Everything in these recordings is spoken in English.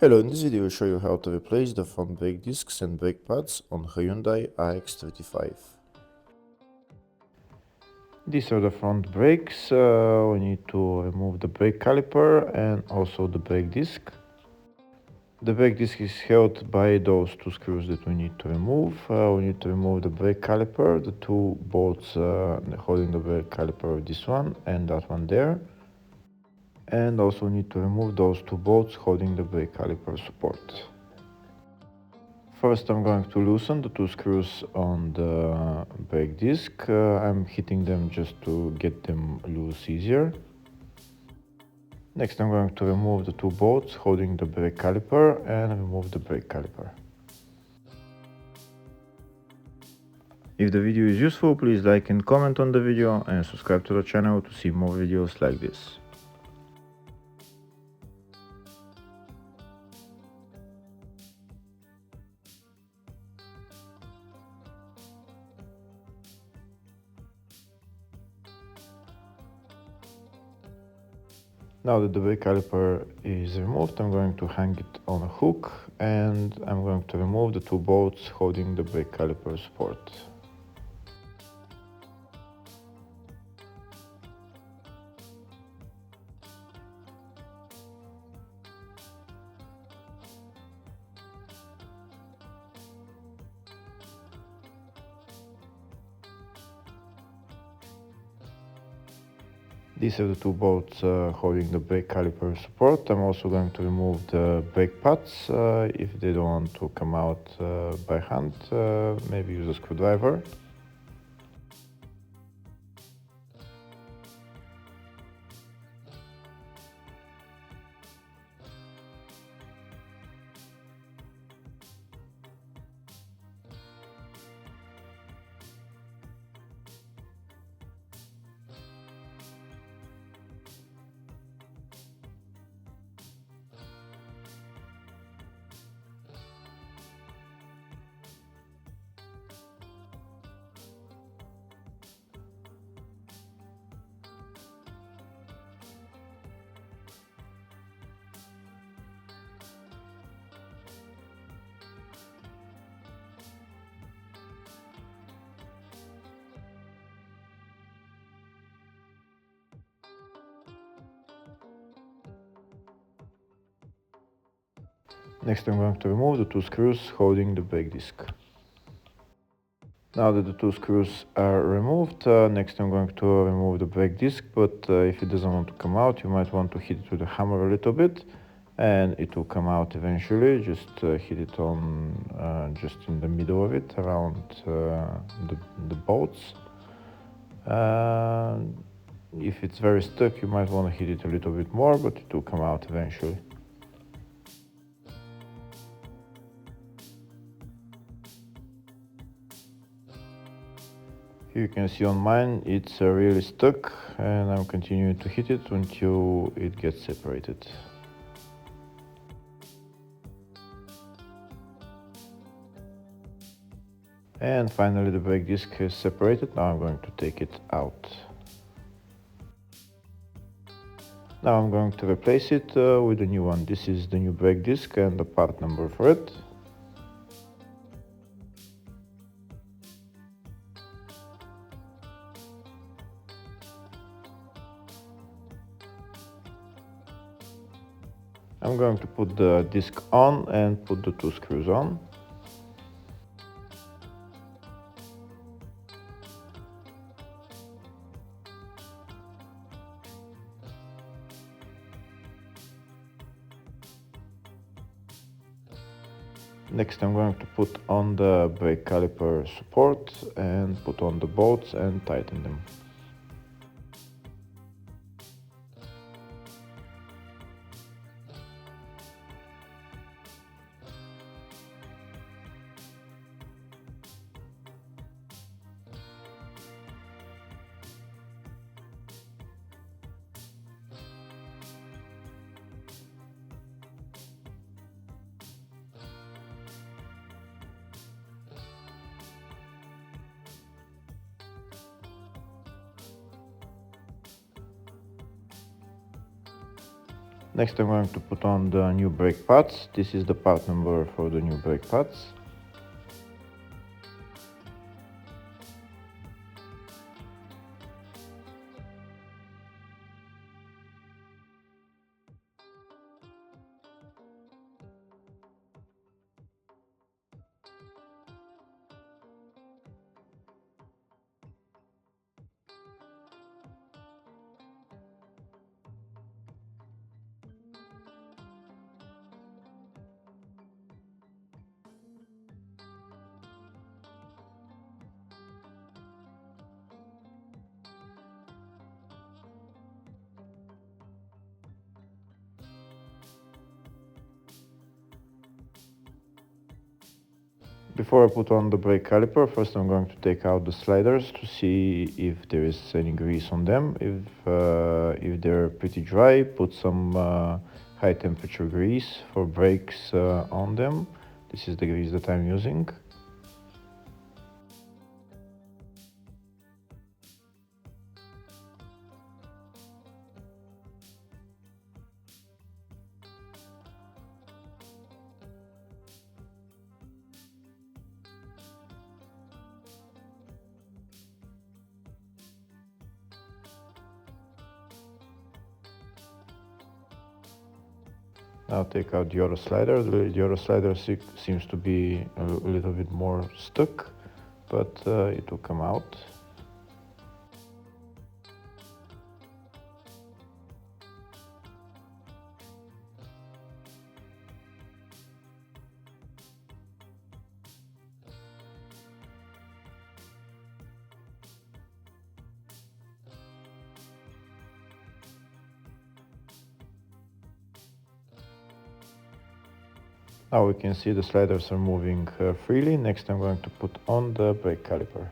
Hello, in this video I will show you how to replace the front brake discs and brake pads on Hyundai iX35. These are the front brakes. We need to remove the brake caliper and also the brake disc. The brake disc is held by those two screws that we need to remove. We need to remove the brake caliper, the two bolts holding the brake caliper, this one and that one there. And also need to remove those two bolts holding the brake caliper support. First, I'm going to loosen the two screws on the brake disc. I'm hitting them just to get them loose easier. Next, I'm going to remove the two bolts holding the brake caliper and remove the brake caliper. If the video is useful, please like and comment on the video and subscribe to the channel to see more videos like this. Now that the brake caliper is removed, I'm going to hang it on a hook and I'm going to remove the two bolts holding the brake caliper support. These are the two bolts holding the brake caliper support. I'm also going to remove the brake pads if they don't want to come out by hand, maybe use a screwdriver. Next, I'm going to remove the two screws holding the brake disc. Now that the two screws are removed, next I'm going to remove the brake disc, but if it doesn't want to come out, you might want to hit it with a hammer a little bit and it will come out eventually. Just hit it on just in the middle of it, around the bolts. If it's very stuck, you might want to hit it a little bit more, but it will come out eventually. You can see on mine it's really stuck and I'm continuing to hit it until it gets separated. And finally the brake disc is separated. Now I'm going to take it out. Now I'm going to replace it with a new one. This is the new brake disc and the part number for it. I'm going to put the disc on and put the two screws on. Next I'm going to put on the brake caliper support and put on the bolts and tighten them. Next I'm going to put on the new brake pads. This is the part number for the new brake pads. Before I put on the brake caliper, first I'm going to take out the sliders to see if there is any grease on them. If they're pretty dry, put some high temperature grease for brakes on them. This is the grease that I'm using. Now take out the other slider. The other slider seems to be a little bit more stuck, but it will come out. Now we can see the sliders are moving freely. Next I'm going to put on the brake caliper.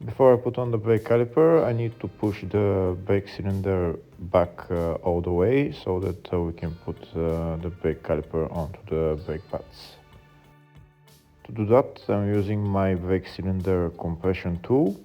Before I put on the brake caliper, I need to push the brake cylinder back all the way so that we can put the brake caliper onto the brake pads. To do that, I'm using my brake cylinder compression tool.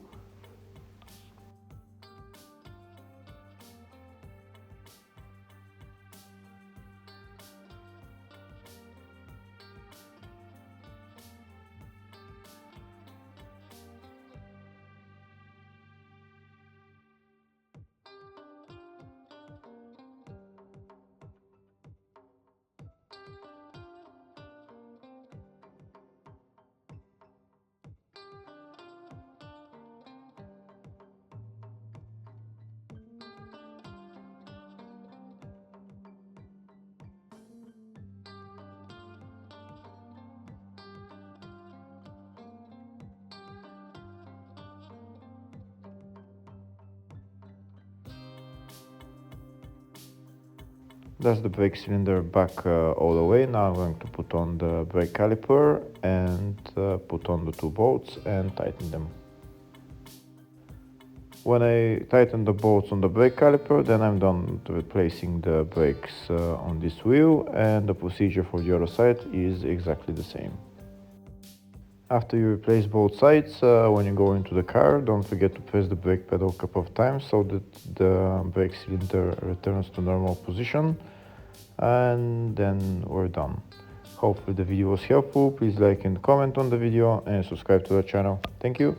That's the brake cylinder back all the way. Now I'm going to put on the brake caliper and put on the two bolts and tighten them. When I tighten the bolts on the brake caliper, then I'm done replacing the brakes on this wheel, and the procedure for the other side is exactly the same. After you replace both sides, when you go into the car, don't forget to press the brake pedal a couple of times so that the brake cylinder returns to normal position, and then we're done. Hopefully the video was helpful. Please like and comment on the video and subscribe to the channel. Thank you.